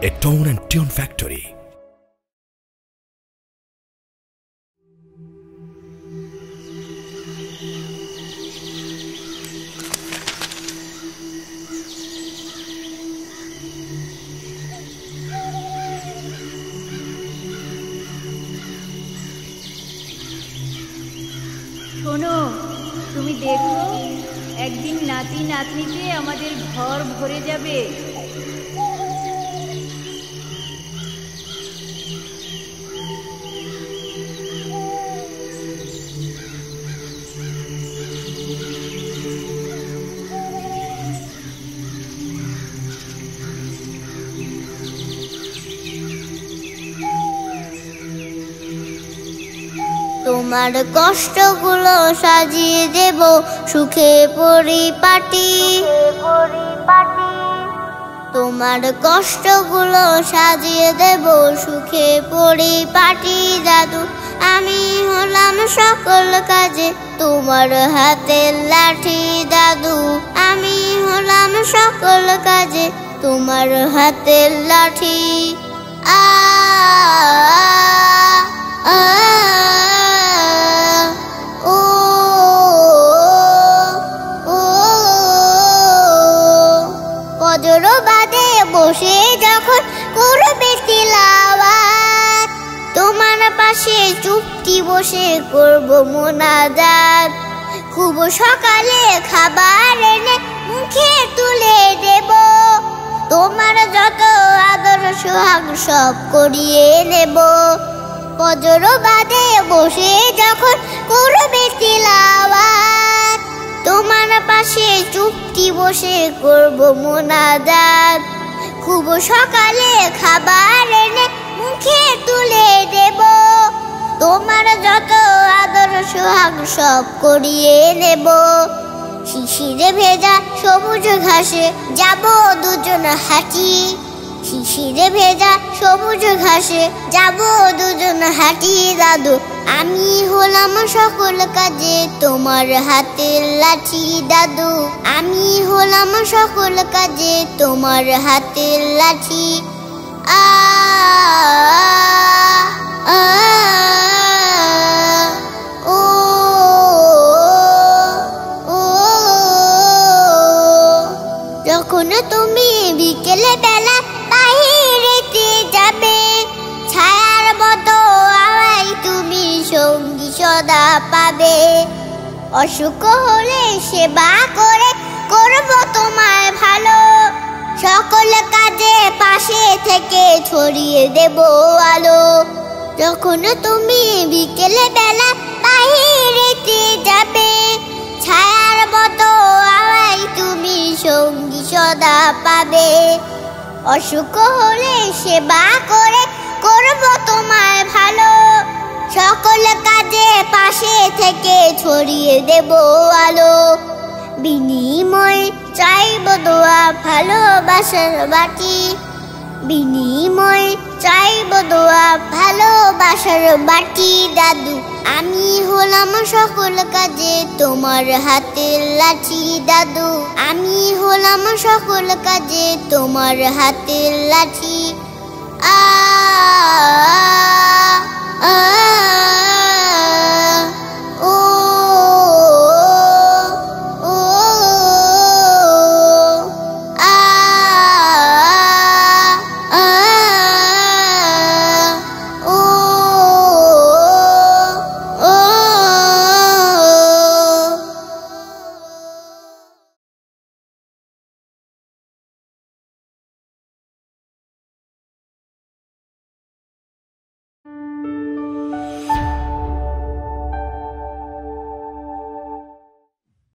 a tone and tune factory. শোনো, তুমি দেখো, একদিন নাতি নাতনিতে আমাদের ঘর ভরে যাবে। তোমার কষ্টগুলো সাজিয়ে দেব সুখে পরিপাটি। তোমার কষ্টগুলো সাজিয়ে দেব সুখে পরিপাটি। দাদু আমি হলাম সকল কাজে তোমার হাতের লাঠি। দাদু আমি হলাম সকল কাজে তোমার হাতের লাঠি। আ আ বাদে বসে যখন করবে তিলাওয়াত, তোমার পাশে চুপটি বসে করব মোনাজাত। খুব সকালে খাবার এনে মুখে তুলে দেব, তোমার যত আদর সোহাগ সব করিয়ে নেব। ফজর বাদে বসে যখন করবে তিলাওয়াত, তোমার পাশে চুপটি বসে করব মোনাজাত। খুব সকালে খাবার এনে মুখে তুলে দেব, তোমার যত আদর সোহাগ সব করিয়ে নেব। শিশিরে ভেজা সবুজ ঘাসে যাব দুজন হাঁটি। শিশিরে ভেজা সবুজ ঘাসে যাব দুজন হাঁটি। দাদু আমি হলাম সকল কাজে তোমার হাতের লাঠি। দাদু আমি হলাম সকল কাজে তোমার হাতের লাঠি। আ আ ও ও যখন তুমি বিকেলে বেলা বাহিরেতে যাবে, ছায়ার মতো আমায় তুমি সঙ্গী সদা পাবে। অসুখ হলে সেবা করে করব তোমায় ভালো, সকল কাজে পাশে থেকে ছড়িয়ে দেব আলো। যখন তুমি বিকেলে বেলা বাহিরেতে যাবে, ছায়ার মতো আমায় তুমি সঙ্গী সদা পাবে। অসুখ হলে সেবা করে করব তোমায় ভালো, সকল কাজে পাশে থেকে ছড়িয়ে দেব আলো। বিনিময় চাইব দোয়া ভালোবাসার বাটি। বিনিময় চাইব দোয়া ভালোবাসার বাটি। দাদু আমি হলাম সকল কাজে তোমার হাতের লাঠি। দাদু আমি হলাম সকল কাজে তোমার হাতের লাঠি। আ আ